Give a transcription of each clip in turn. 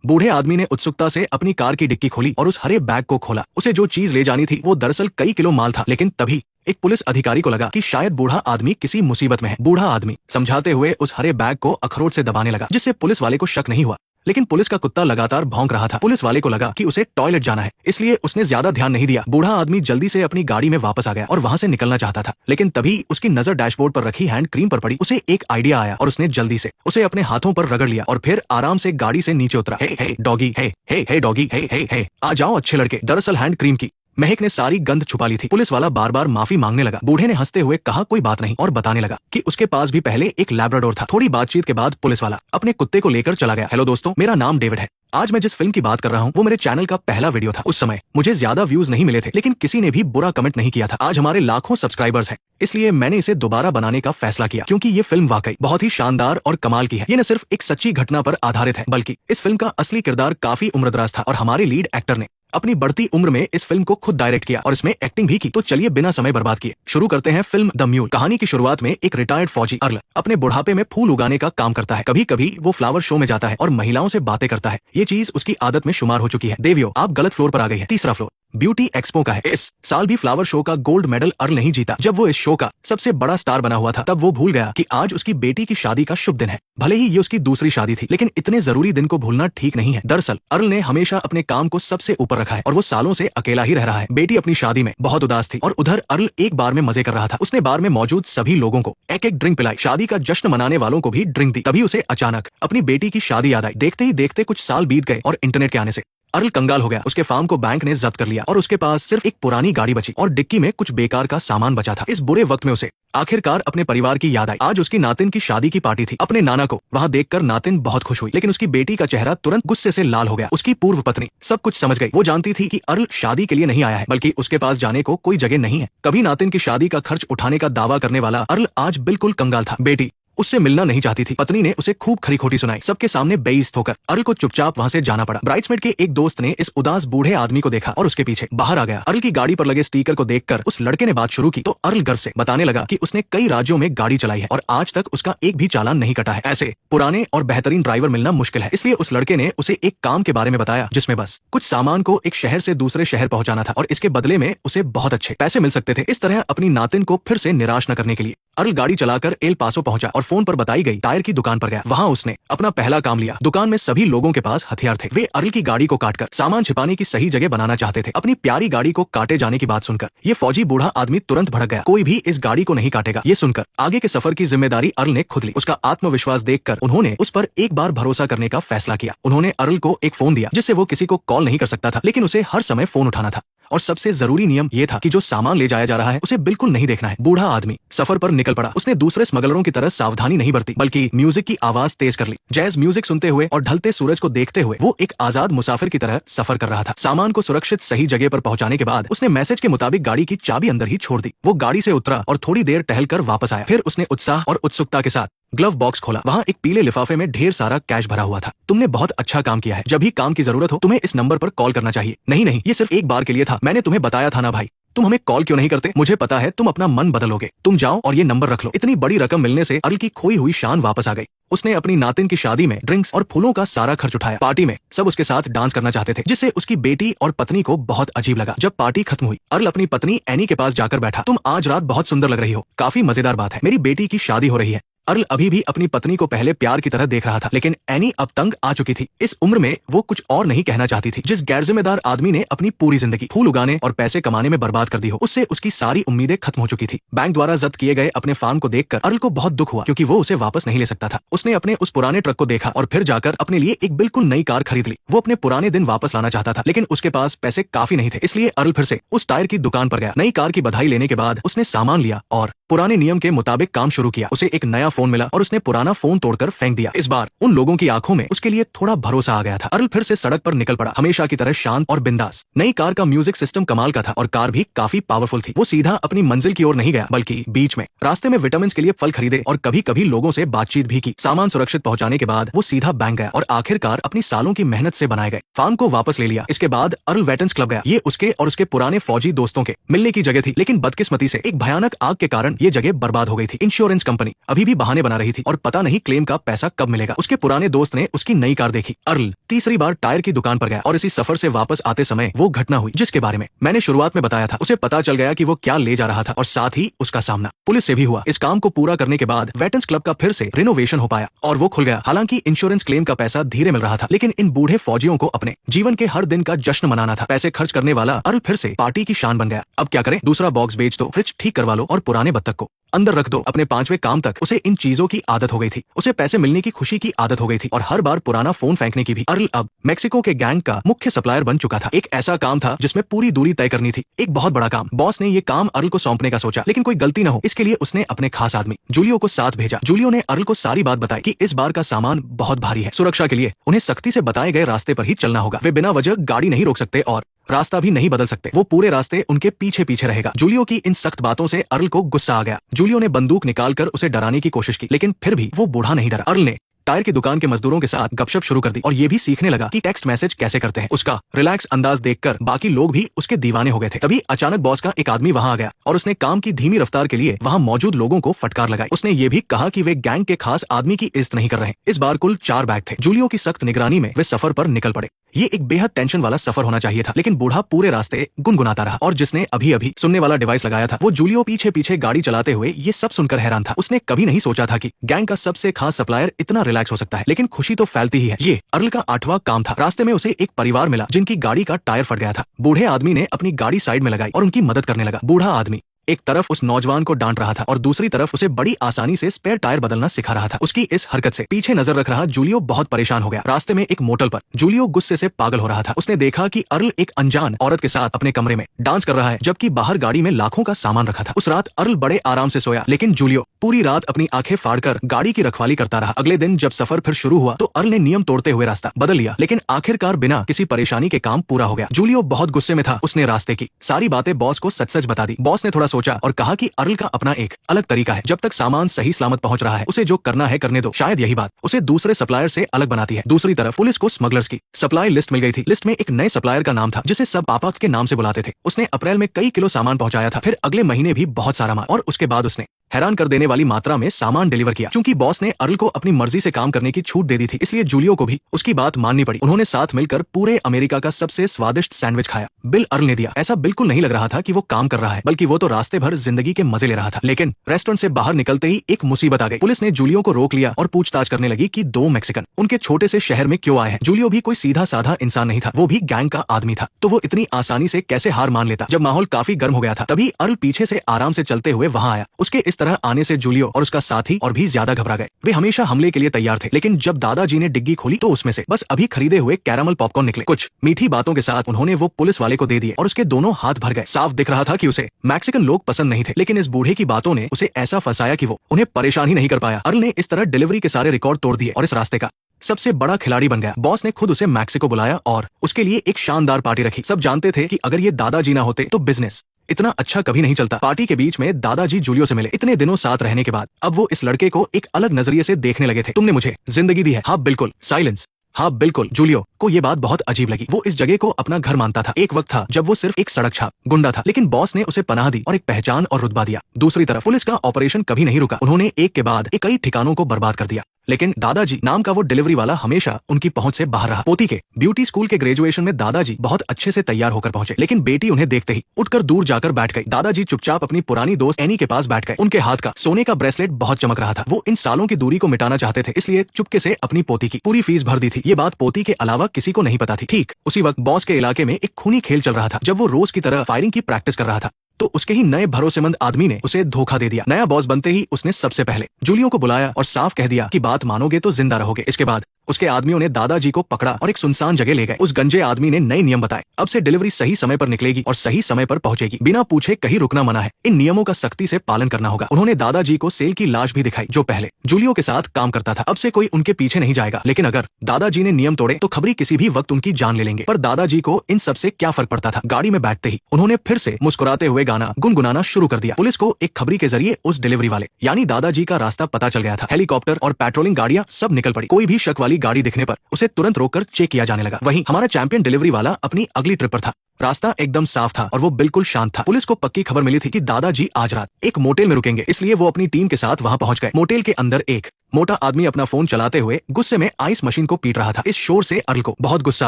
बूढ़े आदमी ने उत्सुकता से अपनी कार की डिक्की खोली और उस हरे बैग को खोला। उसे जो चीज ले जानी थी वो दरअसल कई किलो माल था। लेकिन तभी एक पुलिस अधिकारी को लगा कि शायद बूढ़ा आदमी किसी मुसीबत में है। बूढ़ा आदमी समझाते हुए उस हरे बैग को अखरोट से दबाने लगा, जिससे पुलिस वाले को शक नहीं हुआ। लेकिन पुलिस का कुत्ता लगातार भौंक रहा था। पुलिस वाले को लगा कि उसे टॉयलेट जाना है, इसलिए उसने ज्यादा ध्यान नहीं दिया। बूढ़ा आदमी जल्दी से अपनी गाड़ी में वापस आ गया और वहां से निकलना चाहता था। लेकिन तभी उसकी नजर डैशबोर्ड पर रखी हैंड क्रीम पर पड़ी। उसे एक आइडिया आया और उसने जल्दी से उसे अपने हाथों पर रगड़ लिया और फिर आराम से गाड़ी से नीचे उतरा। हे डॉगी, हे डॉगी, हे आ जाओ अच्छे लड़के। दरअसल हैंड क्रीम की महक ने सारी गंध छुपा ली थी। पुलिस वाला बार बार माफी मांगने लगा। बूढ़े ने हंसते हुए कहा कोई बात नहीं और बताने लगा कि उसके पास भी पहले एक लैब्राडोर था। थोड़ी बातचीत के बाद पुलिस वाला अपने कुत्ते को लेकर चला गया। हेलो दोस्तों, मेरा नाम डेविड है। आज मैं जिस फिल्म की बात कर रहा हूँ वो मेरे चैनल का पहला वीडियो था। उस समय मुझे ज्यादा व्यूज नहीं मिले थे, लेकिन किसी ने भी बुरा कमेंट नहीं किया था। आज हमारे लाखों सब्सक्राइबर्स हैं, इसलिए मैंने इसे दोबारा बनाने का फैसला किया, क्योंकि ये फिल्म वाकई बहुत ही शानदार और कमाल की है। ये न सिर्फ एक सच्ची घटना पर आधारित है, बल्कि इस फिल्म का असली किरदार काफी उम्रदराज था और हमारे लीड एक्टर ने अपनी बढ़ती उम्र में इस फिल्म को खुद डायरेक्ट किया और इसमें एक्टिंग भी की। तो चलिए बिना समय बर्बाद किए शुरू करते हैं फिल्म द म्यूल। कहानी की शुरुआत में एक रिटायर्ड फौजी अर्ल अपने बुढ़ापे में फूल उगाने का काम करता है। कभी कभी वो फ्लावर शो में जाता है और महिलाओं से बातें करता है। ये चीज उसकी आदत में शुमार हो चुकी है। देवियो, आप गलत फ्लोर पर आ गई है। तीसरा फ्लोर ब्यूटी एक्सपो का है। इस साल भी फ्लावर शो का गोल्ड मेडल अर्ल नहीं जीता। जब वो इस शो का सबसे बड़ा स्टार बना हुआ था, तब वो भूल गया कि आज उसकी बेटी की शादी का शुभ दिन है। भले ही ये उसकी दूसरी शादी थी, लेकिन इतने जरूरी दिन को भूलना ठीक नहीं है। दरअसल अर्ल ने हमेशा अपने काम को सबसे ऊपर रखा है और वो सालों से अकेला ही रह रहा है। बेटी अपनी शादी में बहुत उदास थी और उधर अर्ल एक बार में मजे कर रहा था। उसने बार में मौजूद सभी लोगों को एक एक ड्रिंक पिलाई। शादी का जश्न मनाने वालों को भी ड्रिंक दी। तभी उसे अचानक अपनी बेटी की शादी याद आई। देखते ही देखते कुछ साल बीत गए और इंटरनेट के आने से अर्ल कंगाल हो गया। उसके फार्म को बैंक ने जब्त कर लिया और उसके पास सिर्फ एक पुरानी गाड़ी बची और डिक्की में कुछ बेकार का सामान बचा था। इस बुरे वक्त में उसे आखिरकार अपने परिवार की याद आई। आज उसकी नातिन की शादी की पार्टी थी। अपने नाना को वहां देखकर नातिन बहुत खुश हुई, लेकिन उसकी बेटी का चेहरा तुरंत गुस्से से लाल हो गया। उसकी पूर्व पत्नी सब कुछ समझ गई। वो जानती थी कि अर्ल शादी के लिए नहीं आया है, बल्कि उसके पास जाने को कोई जगह नहीं है। कभी नातिन की शादी का खर्च उठाने का दावा करने वाला अर्ल आज बिल्कुल कंगाल था। बेटी उससे मिलना नहीं चाहती थी। पत्नी ने उसे खूब खरी खोटी सुनाई। सबके सामने बेइज्जत होकर अर्ल को चुपचाप वहां से जाना पड़ा। ब्राइड्समेड के एक दोस्त ने इस उदास बूढ़े आदमी को देखा और उसके पीछे बाहर आ गया। अर्ल की गाड़ी पर लगे स्टिकर को देखकर उस लड़के ने बात शुरू की तो अर्ल गर्व से बताने लगा कि उसने कई राज्यों में गाड़ी चलाई है और आज तक उसका एक भी चालान नहीं कटा है। ऐसे पुराने और बेहतरीन ड्राइवर मिलना मुश्किल है, इसलिए उस लड़के ने उसे एक काम के बारे में बताया, जिसमें बस कुछ सामान को एक शहर से दूसरे शहर पहुंचाना था और इसके बदले में उसे बहुत अच्छे पैसे मिल सकते थे। इस तरह अपनी नातिन को फिर से निराश न करने के लिए अर्ल गाड़ी चलाकर एल पासो पहुंचा और फोन पर बताई गई टायर की दुकान पर गया। वहां उसने अपना पहला काम लिया। दुकान में सभी लोगों के पास हथियार थे। वे अर्ल की गाड़ी को काटकर सामान छिपाने की सही जगह बनाना चाहते थे। अपनी प्यारी गाड़ी को काटे जाने की बात सुनकर ये फौजी बूढ़ा आदमी तुरंत भड़क गया। कोई भी इस गाड़ी को नहीं काटेगा। ये सुनकर आगे के सफर की जिम्मेदारी अर्ल ने खुद ली। उसका आत्मविश्वास देखकर उन्होंने उस पर एक बार भरोसा करने का फैसला किया। उन्होंने अर्ल को एक फोन दिया, जिससे वो किसी को कॉल नहीं कर सकता था, लेकिन उसे हर समय फोन उठाना था। और सबसे जरूरी नियम यह था कि जो सामान ले जाया जा रहा है उसे बिल्कुल नहीं देखना है। बूढ़ा आदमी सफर पर निकल पड़ा। उसने दूसरे स्मगलरों की तरह सावधानी नहीं बरती, बल्कि म्यूजिक की आवाज तेज कर ली। जैज म्यूजिक सुनते हुए और ढलते सूरज को देखते हुए वो एक आजाद मुसाफिर की तरह सफर कर रहा था। सामान को सुरक्षित सही जगह पर पहुंचाने के बाद उसने मैसेज के मुताबिक गाड़ी की चाबी अंदर ही छोड़ दी। वो गाड़ी से उतरा और थोड़ी देर टहलकर वापस आया। फिर उसने उत्साह और उत्सुकता के साथ ग्लव बॉक्स खोला। वहाँ एक पीले लिफाफे में ढेर सारा कैश भरा हुआ था। तुमने बहुत अच्छा काम किया है। जब भी काम की जरूरत हो तुम्हें इस नंबर पर कॉल करना चाहिए। नहीं, ये सिर्फ एक बार के लिए था। मैंने तुम्हें बताया था ना भाई, तुम हमें कॉल क्यों नहीं करते? मुझे पता है तुम अपना मन बदलोगे। तुम जाओ और ये नंबर रख लो। इतनी बड़ी रकम मिलने से अर्ल की खोई हुई शान वापस आ गई। उसने अपनी नातिन की शादी में ड्रिंक्स और फूलों का सारा खर्च उठाया। पार्टी में सब उसके साथ डांस करना चाहते थे, जिससे उसकी बेटी और पत्नी को बहुत अजीब लगा। जब पार्टी खत्म हुई, अर्ल अपनी पत्नी एनी के पास जाकर बैठा। तुम आज रात बहुत सुंदर लग रही हो। काफी मजेदार बात है, मेरी बेटी की शादी हो रही है। अर्ल अभी भी अपनी पत्नी को पहले प्यार की तरह देख रहा था, लेकिन एनी अब तंग आ चुकी थी। इस उम्र में वो कुछ और नहीं कहना चाहती थी। जिस गैर जिम्मेदार आदमी ने अपनी पूरी जिंदगी फूल उगाने और पैसे कमाने में बर्बाद कर दी हो, उससे उसकी सारी उम्मीदें खत्म हो चुकी थी। बैंक द्वारा जब्त किए गए अपने फार्म को देखकर अर्ल को बहुत दुख हुआ, क्योंकि वो उसे वापस नहीं ले सकता था। उसने अपने उस पुराने ट्रक को देखा और फिर जाकर अपने लिए एक बिल्कुल नई कार खरीद ली। वो अपने पुराने दिन वापस लाना चाहता था, लेकिन उसके पास पैसे काफी नहीं थे। इसलिए अर्ल फिर से उस टायर की दुकान पर गया। नई कार की बधाई लेने के बाद उसने सामान लिया और पुराने नियम के मुताबिक काम शुरू किया। उसे एक नया फोन मिला और उसने पुराना फोन तोड़कर फेंक दिया। इस बार उन लोगों की आंखों में उसके लिए थोड़ा भरोसा आ गया था। अर्ल फिर से सड़क पर निकल पड़ा, हमेशा की तरह शांत और बिंदास। नई कार का म्यूजिक सिस्टम कमाल का था और कार भी काफी पावरफुल थी। वो सीधा अपनी मंजिल की ओर नहीं गया, बल्कि बीच में रास्ते में विटामिन के लिए फल खरीदे और कभी कभी लोगों से बातचीत भी की। सामान सुरक्षित पहुंचाने के बाद वो सीधा बैंक गया और आखिरकार अपनी सालों की मेहनत से बनाए गए फार्म को वापस ले लिया। इसके बाद अर्ल वेटरन्स क्लब गया। ये उसके और उसके पुराने फौजी दोस्तों के मिलने की जगह थी, लेकिन बदकिस्मती से एक भयानक आग के कारण ये जगह बर्बाद हो गई थी। इंश्योरेंस कंपनी अभी भी बहाने बना रही थी और पता नहीं क्लेम का पैसा कब मिलेगा। उसके पुराने दोस्त ने उसकी नई कार देखी। अर्ल तीसरी बार टायर की दुकान पर गया और इसी सफर से वापस आते समय वो घटना हुई जिसके बारे में मैंने शुरुआत में बताया था। उसे पता चल गया कि वो क्या ले जा रहा था और साथ ही उसका सामना पुलिस से भी हुआ। इस काम को पूरा करने के बाद वेटरन्स क्लब का फिर से रिनोवेशन हो पाया और वो खुल गया। हालांकि इंश्योरेंस क्लेम का पैसा धीरे मिल रहा था, लेकिन इन बूढ़े फौजियों को अपने जीवन के हर दिन का जश्न मनाना था। पैसे खर्च करने वाला अर्ल फिर से पार्टी की शान बन गया। अब क्या करें? दूसरा बॉक्स बेच दो, फ्रिज ठीक करवा लो और पुराने बत्तख को अंदर रख दो। अपने 5वें काम तक उसे इन चीजों की आदत हो गई थी। उसे पैसे मिलने की खुशी की आदत हो गई थी और हर बार पुराना फोन फेंकने की भी। अर्ल अब मेक्सिको के गैंग का मुख्य सप्लायर बन चुका था। एक ऐसा काम था जिसमें पूरी दूरी तय करनी थी, एक बहुत बड़ा काम। बॉस ने ये काम अर्ल को सौंपने का सोचा, लेकिन कोई गलती न हो इसके लिए उसने अपने खास आदमी जूलियो को साथ भेजा। जूलियो ने अर्ल को सारी बात बताई कि इस बार का सामान बहुत भारी है। सुरक्षा के लिए उन्हें सख्ती से बताए गए रास्ते पर ही चलना होगा। वे बिना वजह गाड़ी नहीं रोक सकते और रास्ता भी नहीं बदल सकते। वो पूरे रास्ते उनके पीछे पीछे रहेगा। जूलियो की इन सख्त बातों से अर्ल को गुस्सा आ गया। जूलियो ने बंदूक निकालकर उसे डराने की कोशिश की, लेकिन फिर भी वो बूढ़ा नहीं डरा। अर्ल ने टायर की दुकान के मजदूरों के साथ गपशप शुरू कर दी और ये भी सीखने लगा कि टेक्स्ट मैसेज कैसे करते हैं। उसका रिलैक्स अंदाज देखकर बाकी लोग भी उसके दीवाने हो गए थे। तभी अचानक बॉस का एक आदमी वहां आ गया और उसने काम की धीमी रफ्तार के लिए वहां मौजूद लोगों को फटकार लगाई। उसने ये भी कहा कि वे गैंग के खास आदमी की इज्जत नहीं कर रहे। इस बार कुल 4 बैग थे। जूलियो की सख्त निगरानी में वे सफर पर निकल पड़े। ये एक बेहद टेंशन वाला सफर होना चाहिए था, लेकिन बूढ़ा पूरे रास्ते गुनगुनाता रहा और जिसने अभी अभी सुनने वाला डिवाइस लगाया था वो जूलियो पीछे पीछे गाड़ी चलाते हुए ये सब सुनकर हैरान था। उसने कभी नहीं सोचा था कि गैंग का सबसे खास सप्लायर इतना रिलैक्स हो सकता है, लेकिन खुशी तो फैलती ही है। ये अर्ल का 8वां काम था। रास्ते में उसे एक परिवार मिला जिनकी गाड़ी का टायर फट गया था। बूढ़े आदमी ने अपनी गाड़ी साइड में लगाई और उनकी मदद करने लगा। बूढ़ा आदमी एक तरफ उस नौजवान को डांट रहा था और दूसरी तरफ उसे बड़ी आसानी से स्पेयर टायर बदलना सिखा रहा था। उसकी इस हरकत से पीछे नजर रख रहा जूलियो बहुत परेशान हो गया। रास्ते में एक मोटल पर जूलियो गुस्से से पागल हो रहा था। उसने देखा कि अर्ल एक अनजान औरत के साथ अपने कमरे में डांस कर रहा है, जबकि बाहर गाड़ी में लाखों का सामान रखा था। उस रात अर्ल बड़े आराम से सोया, लेकिन जूलियो पूरी रात अपनी आंखें फाड़कर गाड़ी की रखवाली करता रहा। अगले दिन जब सफर फिर शुरू हुआ तो अर्ल ने नियम तोड़ते हुए रास्ता बदल लिया, लेकिन आखिरकार बिना किसी परेशानी के काम पूरा हो गया। जूलियो बहुत गुस्से में था। उसने रास्ते की सारी बातें बॉस को सच सच बता दी। बॉस ने थोड़ा सोचा और कहा कि अर्ल का अपना एक अलग तरीका है। जब तक सामान सही सलामत पहुंच रहा है उसे जो करना है करने दो। शायद यही बात उसे दूसरे सप्लायर से अलग बनाती है। दूसरी तरफ पुलिस को स्मगलर्स की सप्लाई लिस्ट मिल गई थी। लिस्ट में एक नए सप्लायर का नाम था जिसे सब पापा के नाम से बुलाते थे। उसने अप्रैल में कई किलो सामान पहुंचाया था, फिर अगले महीने भी बहुत सारा माल और उसके बाद उसने हैरान कर देने वाली मात्रा में सामान डिलीवर किया। चूंकि बॉस ने अर्ल को अपनी मर्जी से काम करने की छूट दे दी थी, इसलिए जूलियो को भी उसकी बात माननी पड़ी। उन्होंने साथ मिलकर पूरे अमेरिका का सबसे स्वादिष्ट सैंडविच खाया। बिल अर्ल ने दिया। ऐसा बिल्कुल नहीं लग रहा था कि वो काम कर रहा है, बल्कि वो तो रास्ते भर जिंदगी के मजे ले रहा था। लेकिन रेस्टोरेंट से बाहर निकलते ही एक मुसीबत आ गई। पुलिस ने जूलियो को रोक लिया और पूछताछ करने लगी कि 2 मैक्सिकन उनके छोटे से शहर में क्यों आए हैं। जूलियो भी कोई सीधा साधा इंसान नहीं था, वो भी गैंग का आदमी था, तो वो इतनी आसानी से कैसे हार मान लेता। जब माहौल काफी गर्म हो गया था तभी अर्ल पीछे से आराम से चलते हुए वहां आया। उसके इस तरह आने से जूलियो और उसका साथी और भी ज्यादा घबरा गए। वे हमेशा हमले के लिए तैयार थे, लेकिन जब दादाजी ने डिग्गी खोली तो उसमें से बस अभी खरीदे हुए कैरामल पॉपकॉर्न निकले। कुछ मीठी बातों के साथ उन्होंने वो पुलिस वाले को दे दिए और उसके दोनों हाथ भर गए। साफ दिख रहा था कि उसे मैक्सिकन लोग पसंद नहीं थे, लेकिन इस बूढ़े की बातों ने उसे ऐसा फंसाया कि वो उन्हें परेशान ही नहीं कर पाया। अर्ल ने इस तरह डिलीवरी के सारे रिकॉर्ड तोड़ दिए और इस रास्ते का सबसे बड़ा खिलाड़ी बन गया। बॉस ने खुद उसे मैक्सिको बुलाया और उसके लिए एक शानदार पार्टी रखी। सब जानते थे कि अगर ये दादाजी ना होते तो बिजनेस इतना अच्छा कभी नहीं चलता। पार्टी के बीच में दादाजी जूलियो से मिले। इतने दिनों साथ रहने के बाद अब वो इस लड़के को एक अलग नजरिए से देखने लगे थे। तुमने मुझे जिंदगी दी है। हाँ बिल्कुल। साइलेंस। हाँ बिल्कुल। जूलियो को ये बात बहुत अजीब लगी। वो इस जगह को अपना घर मानता था। एक वक्त था जब वो सिर्फ एक सड़क छाप गुंडा था, लेकिन बॉस ने उसे पनाह दी और एक पहचान और रुतबा दिया। दूसरी तरफ पुलिस का ऑपरेशन कभी नहीं रुका। उन्होंने एक के बाद एक कई ठिकानों को बर्बाद कर दिया, लेकिन दादाजी नाम का वो डिलीवरी वाला हमेशा उनकी पहुंच से बाहर रहा। पोती के ब्यूटी स्कूल के ग्रेजुएशन में दादाजी बहुत अच्छे से तैयार होकर पहुंचे, लेकिन बेटी उन्हें देखते ही उठकर दूर जाकर बैठ गई। दादाजी चुपचाप अपनी पुरानी दोस्त एनी के पास बैठ गए। उनके हाथ का सोने का ब्रेसलेट बहुत चमक रहा था। वो इन सालों की दूरी को मिटाना चाहते थे, इसलिए चुपके से अपनी पोती की पूरी फीस भर दी थी। ये बात पोती के अलावा किसी को नहीं पता थी। ठीक उसी वक्त बॉस के इलाके में एक खूनी खेल चल रहा था। जब वो रोज की तरह फायरिंग की प्रैक्टिस कर रहा था तो उसके ही नए भरोसेमंद आदमी ने उसे धोखा दे दिया। नया बॉस बनते ही उसने सबसे पहले जूलियो को बुलाया और साफ कह दिया कि बात मानोगे तो जिंदा रहोगे। इसके बाद उसके आदमियों ने दादाजी को पकड़ा और एक सुनसान जगह ले गए। उस गंजे आदमी ने नए नियम बताए। अब से डिलीवरी सही समय पर निकलेगी और सही समय पर पहुंचेगी। बिना पूछे कहीं रुकना मना है। इन नियमों का सख्ती से पालन करना होगा। उन्होंने दादाजी को सेल की लाश भी दिखाई जो पहले जूलियो के साथ काम करता था। अब से कोई उनके पीछे नहीं जाएगा, लेकिन अगर दादाजी ने नियम तोड़े तो खबरी किसी भी वक्त उनकी जान ले लेंगे। पर दादाजी को इन सबसे क्या फर्क पड़ता था। गाड़ी में बैठते ही उन्होंने फिर से मुस्कुराते हुए गाना गुनगुनाना शुरू कर दिया। पुलिस को एक खबरी के जरिए उस डिलीवरी वाले यानी दादाजी का रास्ता पता चल गया था। हेलीकॉप्टर और पेट्रोलिंग गाड़ियां सब निकल पड़ी। कोई भी शक वाली गाड़ी दिखने पर उसे तुरंत रोककर चेक किया जाने लगा। वहीं हमारा चैंपियन डिलीवरी वाला अपनी अगली ट्रिप पर था। रास्ता एकदम साफ था और वो बिल्कुल शांत था। पुलिस को पक्की खबर मिली थी कि दादाजी आज रात एक मोटेल में रुकेंगे, इसलिए वो अपनी टीम के साथ वहां पहुंच गए। मोटेल के अंदर एक मोटा आदमी अपना फोन चलाते हुए गुस्से में आइस मशीन को पीट रहा था। इस शोर से अर्ल को बहुत गुस्सा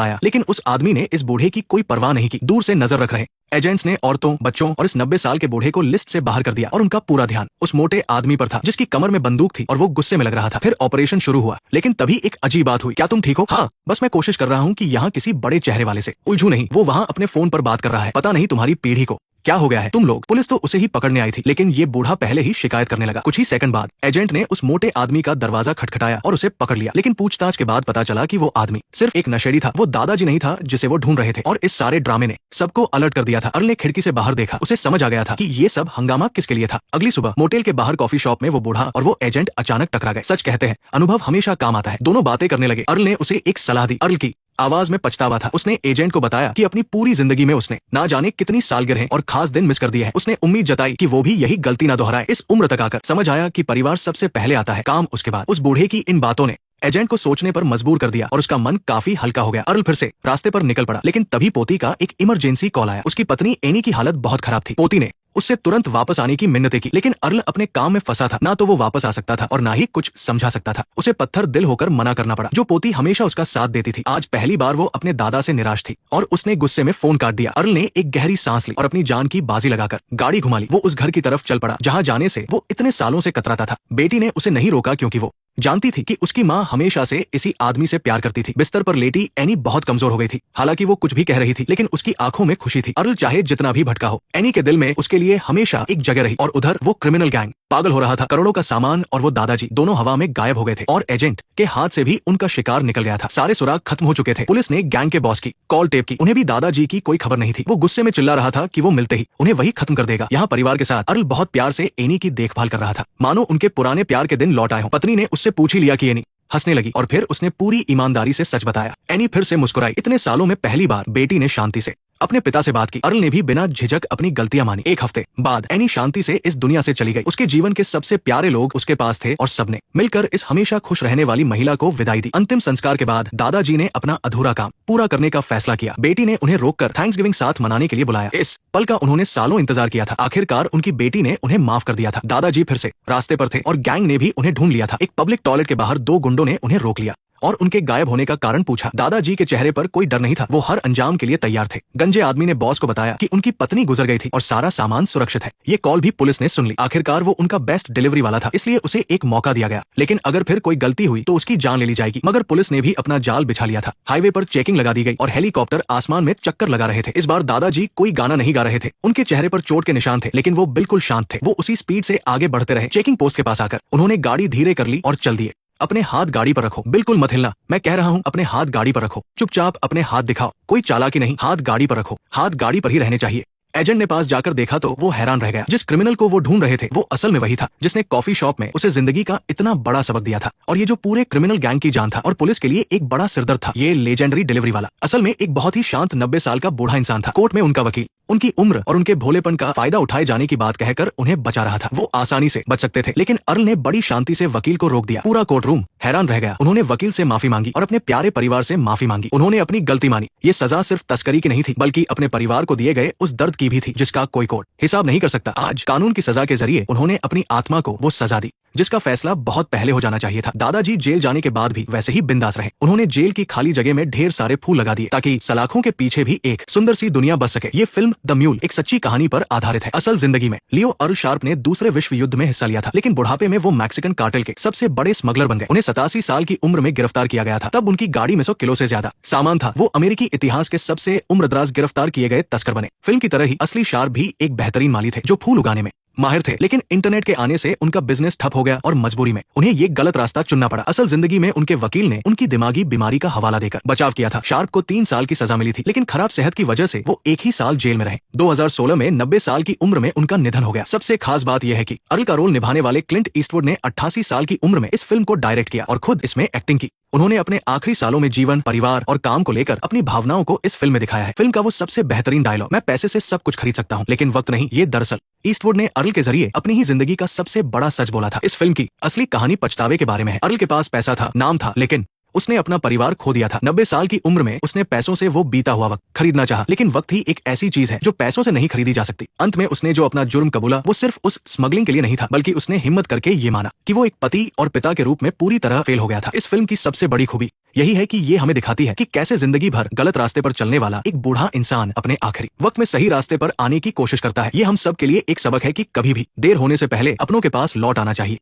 आया, लेकिन उस आदमी ने इस बूढ़े की कोई परवाह नहीं की। दूर से नजर रख रहे एजेंट्स ने औरतों, बच्चों और इस 90 साल के बूढ़े को लिस्ट से बाहर कर दिया और उनका पूरा ध्यान उस मोटे आदमी पर था जिसकी कमर में बंदूक थी और वो गुस्से में लग रहा था। फिर ऑपरेशन शुरू हुआ, लेकिन तभी एक अजीब बात हुई। क्या तुम ठीक हो? हाँ, बस मैं कोशिश कर रहा हूँ कि यहाँ किसी बड़े चेहरे वाले से उलझू नहीं। वो वहाँ अपने फोन पर बात कर रहा है। पता नहीं तुम्हारी पीढ़ी को क्या हो गया है तुम लोग। पुलिस तो उसे ही पकड़ने आई थी, लेकिन ये बूढ़ा पहले ही शिकायत करने लगा। कुछ ही सेकंड बाद एजेंट ने उस मोटे आदमी का दरवाजा खटखटाया और उसे पकड़ लिया, लेकिन पूछताछ के बाद पता चला कि वो आदमी सिर्फ एक नशेड़ी था। वो दादाजी नहीं था जिसे वो ढूंढ रहे थे। और इस सारे ड्रामे ने सबको अलर्ट कर दिया था। अर्ल ने खिड़की से बाहर देखा, उसे समझ आ गया था कि ये सब हंगामा किसके लिए था। अगली सुबह मोटेल के बाहर कॉफी शॉप में वो बूढ़ा और वो एजेंट अचानक टकरा गए। सच कहते हैं, अनुभव हमेशा काम आता है। दोनों बातें करने लगे। अर्ल ने उसे एक सलाह दी। अर्ल की आवाज में पछतावा था। उसने एजेंट को बताया कि अपनी पूरी जिंदगी में उसने ना जाने कितनी सालगिरह और खास दिन मिस कर दिए हैं। उसने उम्मीद जताई कि वो भी यही गलती ना दोहराए। इस उम्र तक आकर समझ आया कि परिवार सबसे पहले आता है, काम उसके बाद। उस बूढ़े की इन बातों ने एजेंट को सोचने पर मजबूर कर दिया और उसका मन काफी हल्का हो गया। अर्ल फिर से रास्ते पर निकल पड़ा, लेकिन तभी पोती का एक इमरजेंसी कॉल आया। उसकी पत्नी एनी की हालत बहुत खराब थी। पोती ने उससे तुरंत वापस आने की मिन्नतें की, लेकिन अर्ल अपने काम में फंसा था। ना तो वो वापस आ सकता था और ना ही कुछ समझा सकता था। उसे पत्थर दिल होकर मना करना पड़ा। जो पोती हमेशा उसका साथ देती थी, आज पहली बार वो अपने दादा से निराश थी और उसने गुस्से में फोन काट दिया। अर्ल ने एक गहरी सांस ली और अपनी जान की बाजी लगाकर गाड़ी घुमा ली। वो उस घर की तरफ चल पड़ा जहाँ जाने से वो इतने सालों से कतराता था। बेटी ने उसे नहीं रोका क्योंकि वो जानती थी कि उसकी माँ हमेशा से इसी आदमी से प्यार करती थी। बिस्तर पर लेटी एनी बहुत कमजोर हो गई थी। हालांकि वो कुछ भी कह रही थी, लेकिन उसकी आंखों में खुशी थी। अर्ल चाहे जितना भी भटका हो, एनी के दिल में उसके लिए हमेशा एक जगह रही। और उधर वो क्रिमिनल गैंग पागल हो रहा था। करोड़ों का सामान और वो दादाजी दोनों हवा में गायब हो गए थे और एजेंट के हाथ से भी उनका शिकार निकल गया था। सारे सुराग खत्म हो चुके थे। पुलिस ने गैंग के बॉस की कॉल टेप की। उन्हें भी दादाजी की कोई खबर नहीं थी। वो गुस्से में चिल्ला रहा था कि वो मिलते ही उन्हें वही खत्म कर देगा। यहाँ परिवार के साथ अर्ल बहुत प्यार से एनी की देखभाल कर रहा था, मानो उनके पुराने प्यार के दिन लौट आए हों। पत्नी ने उससे पूछ ही लिया कि एनी हंसने लगी और फिर उसने पूरी ईमानदारी से सच बताया। एनी फिर से मुस्कुराई। इतने सालों में पहली बार बेटी ने शांति से अपने पिता से बात की। अर्ल ने भी बिना झिझक अपनी गलतियां मानी। एक हफ्ते बाद एनी शांति से इस दुनिया से चली गई। उसके जीवन के सबसे प्यारे लोग उसके पास थे और सबने मिलकर इस हमेशा खुश रहने वाली महिला को विदाई दी। अंतिम संस्कार के बाद दादाजी ने अपना अधूरा काम पूरा करने का फैसला किया। बेटी ने उन्हें रोककर थैंक्सगिविंग साथ मनाने के लिए बुलाया। इस पल का उन्होंने सालों इंतजार किया था। आखिरकार उनकी बेटी ने उन्हें माफ कर दिया था। दादाजी फिर से रास्ते पर थे और गैंग ने भी उन्हें ढूंढ लिया था। एक पब्लिक टॉयलेट के बाहर दो गुंडों ने उन्हें रोक लिया और उनके गायब होने का कारण पूछा। दादाजी के चेहरे पर कोई डर नहीं था। वो हर अंजाम के लिए तैयार थे। गंजे आदमी ने बॉस को बताया कि उनकी पत्नी गुजर गई थी और सारा सामान सुरक्षित है। ये कॉल भी पुलिस ने सुन ली। आखिरकार वो उनका बेस्ट डिलीवरी वाला था, इसलिए उसे एक मौका दिया गया। लेकिन अगर फिर कोई गलती हुई तो उसकी जान ले ली जाएगी। मगर पुलिस ने भी अपना जाल बिछा लिया था। हाईवे पर चेकिंग लगा दी गई और हेलीकॉप्टर आसमान में चक्कर लगा रहे थे। इस बार दादाजी कोई गाना नहीं गा रहे थे। उनके चेहरे पर चोट के निशान थे, लेकिन वो बिल्कुल शांत थे। वो उसी स्पीड से आगे बढ़ते रहे। चेकिंग पोस्ट के पास आकर उन्होंने गाड़ी धीरे कर ली और चल दिए। अपने हाथ गाड़ी पर रखो, बिल्कुल मत हिलना, मैं कह रहा हूँ अपने हाथ गाड़ी पर रखो। चुपचाप अपने हाथ दिखाओ, कोई चालाकी नहीं, हाथ गाड़ी पर रखो, हाथ गाड़ी पर ही रहने चाहिए। एजेंट ने पास जाकर देखा तो वो हैरान रह गया। जिस क्रिमिनल को वो ढूंढ रहे थे वो असल में वही था जिसने कॉफी शॉप में उसे जिंदगी का इतना बड़ा सबक दिया था। और ये जो पूरे क्रिमिनल गैंग की जान था और पुलिस के लिए एक बड़ा सिरदर्द था। ये लेजेंडरी डिलीवरी वाला असल में एक बहुत ही शांत 90 साल का बूढ़ा इंसान था। कोर्ट में उनका वकील उनकी उम्र और उनके भोलेपन का फायदा उठाए जाने की बात कहकर उन्हें बचा रहा था। वो आसानी से बच सकते थे, लेकिन अर्ल ने बड़ी शांति से वकील को रोक दिया। पूरा कोर्ट रूम हैरान रह गया। उन्होंने वकील से माफी मांगी और अपने प्यारे परिवार से माफी मांगी। उन्होंने अपनी गलती मानी। ये सजा सिर्फ तस्करी की नहीं थी, बल्कि अपने परिवार को दिए गए उस दर्द की भी थी जिसका कोई कोर्ट हिसाब नहीं कर सकता। आज कानून की सजा के जरिए उन्होंने अपनी आत्मा को वो सजा दी जिसका फैसला बहुत पहले हो जाना चाहिए था। दादाजी जेल जाने के बाद भी वैसे ही बिंदास रहे। उन्होंने जेल की खाली जगह में ढेर सारे फूल लगा दिए ताकि सलाखों के पीछे भी एक सुंदर सी दुनिया बस सके। ये फिल्म द म्यूल एक सच्ची कहानी पर आधारित है। असल जिंदगी में लियो अर्ल शार्प ने दूसरे विश्व युद्ध में हिस्सा लिया था, लेकिन बुढ़ापे में वो मैक्सिकन कार्टेल के सबसे बड़े स्मगलर बन गए। उन्हें 87 साल की उम्र में गिरफ्तार किया गया था। तब उनकी गाड़ी में 100 किलो से ज्यादा सामान था। वो अमेरिकी इतिहास के सबसे उम्रदराज गिरफ्तार किए गए तस्कर बने। फिल्म की तरह ही असली शार्प भी एक बेहतरीन माली थे जो फूल उगाने में माहिर थे, लेकिन इंटरनेट के आने से उनका बिजनेस ठप हो गया और मजबूरी में उन्हें ये गलत रास्ता चुनना पड़ा। असल जिंदगी में उनके वकील ने उनकी दिमागी बीमारी का हवाला देकर बचाव किया था। शार्प को 3 साल की सजा मिली थी, लेकिन खराब सेहत की वजह से वो एक ही साल जेल में रहे। 2016 में 90 साल की उम्र में उनका निधन हो गया। सबसे खास बात यह है कि अर्ल का रोल निभाने वाले क्लिंट ईस्टवुड ने 88 साल की उम्र में इस फिल्म को डायरेक्ट किया और खुद इसमें एक्टिंग की। उन्होंने अपने आखिरी सालों में जीवन, परिवार और काम को लेकर अपनी भावनाओं को इस फिल्म में दिखाया है। फिल्म का वो सबसे बेहतरीन डायलॉग, मैं पैसे से सब कुछ खरीद सकता हूँ लेकिन वक्त नहीं, ये दरअसल ईस्टवुड ने अर्ल के जरिए अपनी ही जिंदगी का सबसे बड़ा सच बोला था। इस फिल्म की असली कहानी पछतावे के बारे में है। अर्ल के पास पैसा था, नाम था, लेकिन उसने अपना परिवार खो दिया था। 90 साल की उम्र में उसने पैसों से वो बीता हुआ वक्त खरीदना चाहा, लेकिन वक्त ही एक ऐसी चीज है जो पैसों से नहीं खरीदी जा सकती। अंत में उसने जो अपना जुर्म कबूला वो सिर्फ उस स्मगलिंग के लिए नहीं था, बल्कि उसने हिम्मत करके ये माना कि वो एक पति और पिता के रूप में पूरी तरह फेल हो गया था। इस फिल्म की सबसे बड़ी खूबी यही है कि ये हमें दिखाती है कि कैसे जिंदगी भर गलत रास्ते पर चलने वाला एक बूढ़ा इंसान अपने आखिरी वक्त में सही रास्ते पर आने की कोशिश करता है। ये हम सब के लिए एक सबक है कि कभी भी देर होने से पहले अपनों के पास लौट आना चाहिए।